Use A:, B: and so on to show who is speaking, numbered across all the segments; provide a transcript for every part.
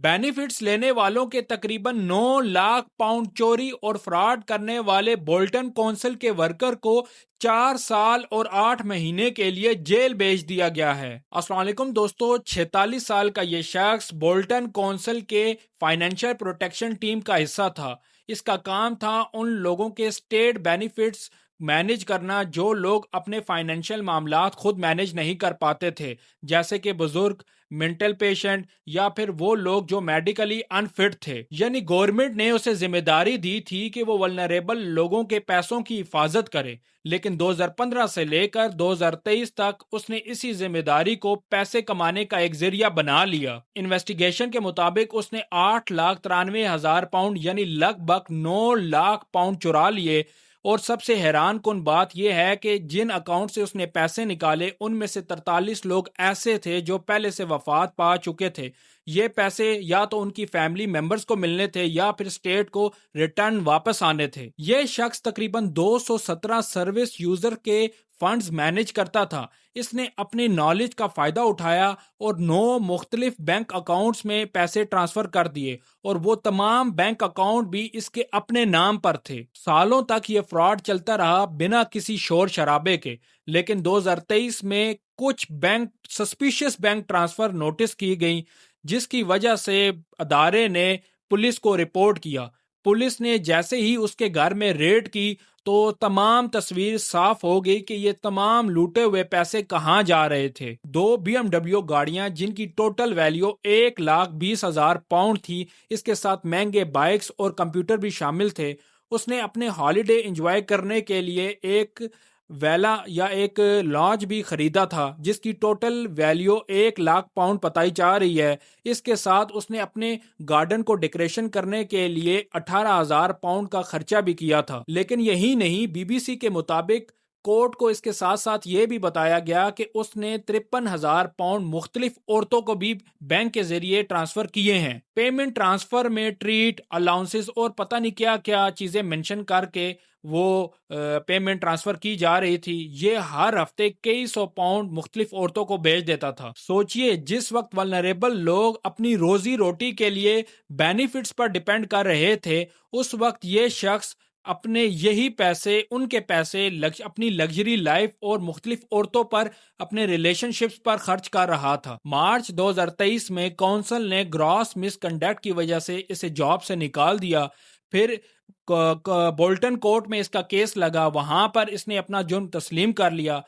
A: Benefits लेने वालों के तकरीबन 9 लाख पाउंड चोरी और फ्रॉड करने वाले बोल्टन कौंसिल के वर्कर को 4 साल और 8 महीने के लिए जेल भेज दिया गया है। अस्सलाम वालेकुम दोस्तों, 46 साल का ये शख्स बोल्टन कौंसिल के फाइनेंशियल प्रोटेक्शन टीम का हिस्सा था। इसका काम था उन लोगों के स्टेट बेनिफिट्स मैनेज करना जो लोग अपने फाइनेंशियल मामलात खुद मैनेज नहीं कर पाते थे, जैसे कि बुजुर्ग, मेंटल पेशेंट या फिर वो लोग जो मेडिकली अनफिट थे। यानी गवर्नमेंट ने उसे जिम्मेदारी दी थी कि वो वल्नरेबल लोगों के पैसों की हिफाजत करे, लेकिन 2015 से लेकर 2023 तक उसने इसी जिम्मेदारी को पैसे कमाने का एक जरिया बना लिया। इन्वेस्टिगेशन के मुताबिक उसने 8,93,000 पाउंड यानी लगभग 9 लाख पाउंड चुरा लिए। और सबसे हैरान कुन बात यह है कि जिन अकाउंट से उसने पैसे निकाले उनमें से 43 लोग ऐसे थे जो पहले से वफात पा चुके थे। ये पैसे या तो उनकी फैमिली मेंबर्स को मिलने थे या फिर स्टेट को रिटर्न वापस आने थे। ये शख्स तकरीबन 217 सर्विस यूजर के फंड्स मैनेज करता था। इसने अपनी नॉलेज का फायदा उठाया और 9 मुख्तलिफ बैंक अकाउंट्स में पैसे ट्रांसफर कर दिए और वो तमाम बैंक अकाउंट भी इसके अपने नाम पर थे। सालों तक ये फ्रॉड चलता रहा बिना किसी शोर शराबे के, लेकिन 2023 में कुछ bank suspicious bank transfer notice की गई, जिसकी वजह से अदारे ने पुलिस को रिपोर्ट किया। पुलिस ने जैसे ही उसके घर में रेड की तो तमाम तस्वीर साफ हो गई कि ये तमाम लूटे हुए पैसे कहां जा रहे थे। 2 BMW गाड़ियां जिनकी टोटल वैल्यू 1,20,000 पाउंड थी, इसके साथ महंगे बाइक्स और कंप्यूटर भी शामिल थे। उसने अपने हॉलिडे एंजॉय करने के लिए एक वेला या एक लॉज भी खरीदा था जिसकी टोटल वैल्यू 1 लाख पाउंड बताई जा रही है। इसके साथ उसने अपने गार्डन को डेकोरेशन करने के लिए 18,000 पाउंड का खर्चा भी किया था। लेकिन यही नहीं, BBC के मुताबिक कोर्ट को इसके साथ साथ ये भी बताया गया कि उसने 53,000 पाउंड मुख्तलिफ औरतों को भी बैंक के जरिए ट्रांसफर किए हैं। पेमेंट ट्रांसफर में ट्रीट, अलाउंसेस और पता नहीं क्या क्या चीजें मेंशन करके वो पेमेंट ट्रांसफर की जा रही थी। ये हर हफ्ते कई सौ पाउंड मुख्तलिफ औरतों को भेज देता था। सोचिए, जिस वक्त वल्नरेबल लोग अपनी रोजी रोटी के लिए बेनिफिट्स पर डिपेंड कर रहे थे, उस वक्त ये शख्स अपने यही पैसे, उनके पैसे अपनी लग्जरी लाइफ और मुख्तलिफ औरतों पर, अपने रिलेशनशिप्स पर खर्च कर रहा था। मार्च 2023 में काउंसिल ने ग्रॉस मिसकंडक्ट की वजह से इसे जॉब से निकाल दिया। फिर बोल्टन कोर्ट में इसका केस लगा, वहां पर इसने अपना जुर्म तस्लीम कर लिया।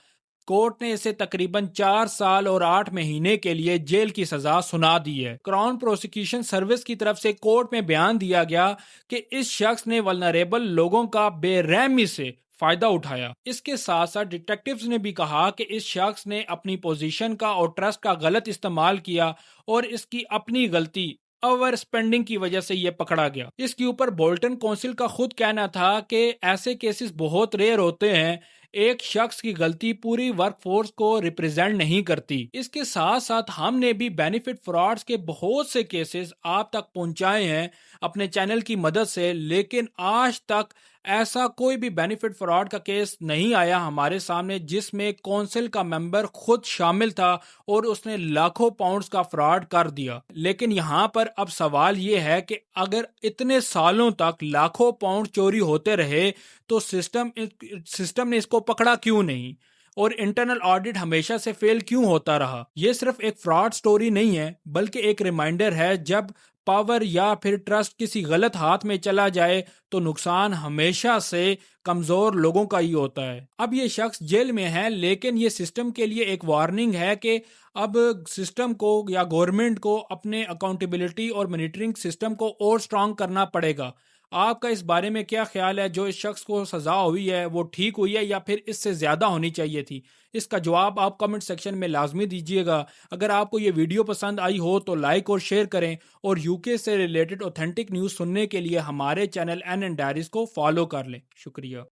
A: कोर्ट ने इसे तकरीबन 4 साल और 8 महीने के लिए जेल की सजा सुना दी है। क्राउन प्रोसिक्यूशन सर्विस की तरफ से कोर्ट में बयान दिया गया कि इस शख्स ने वल्नरेबल लोगों का बेरहमी से फायदा उठाया। इसके साथ साथ डिटेक्टिव्स ने भी कहा कि इस शख्स ने अपनी पोजीशन का और ट्रस्ट का गलत इस्तेमाल किया और इसकी अपनी गलती, ओवर स्पेंडिंग की वजह से ये पकड़ा गया। इसके ऊपर बोल्टन काउंसिल का खुद कहना था कि ऐसे केसेस बहुत रेयर होते हैं, एक शख्स की गलती पूरी वर्कफोर्स को रिप्रेजेंट नहीं करती। इसके साथ साथ हमने भी बेनिफिट फ्रॉड्स के बहुत से केसेस आप तक पहुंचाए हैं अपने चैनल की मदद से, लेकिन आज तक ऐसा कोई भी बेनिफिट फ्रॉड का केस नहीं आया हमारे सामने जिसमें काउंसिल का मेंबर खुद शामिल था और उसने लाखों पाउंड्स का फ्रॉड कर दिया। लेकिन यहाँ पर अब सवाल ये है कि अगर इतने सालों तक लाखों पाउंड चोरी होते रहे तो सिस्टम ने इसको पकड़ा क्यों नहीं, और इंटरनल ऑडिट हमेशा से फेल क्यों होता रहा। ये सिर्फ एक फ्रॉड स्टोरी नहीं है, बल्कि एक रिमाइंडर है, जब पावर या फिर ट्रस्ट किसी गलत हाथ में चला जाए तो नुकसान हमेशा से कमजोर लोगों का ही होता है। अब ये शख्स जेल में है, लेकिन ये सिस्टम के लिए एक वार्निंग है कि अब सिस्टम को या गवर्नमेंट को अपने अकाउंटेबिलिटी और मॉनिटरिंग सिस्टम को और स्ट्रांग करना पड़ेगा। आपका इस बारे में क्या ख्याल है? जो इस शख्स को सजा हुई है वो ठीक हुई है या फिर इससे ज्यादा होनी चाहिए थी? इसका जवाब आप कमेंट सेक्शन में लाजमी दीजिएगा। अगर आपको ये वीडियो पसंद आई हो तो लाइक और शेयर करें, और यूके से रिलेटेड ऑथेंटिक न्यूज़ सुनने के लिए हमारे चैनल एन डायरीज को फॉलो कर लें। शुक्रिया।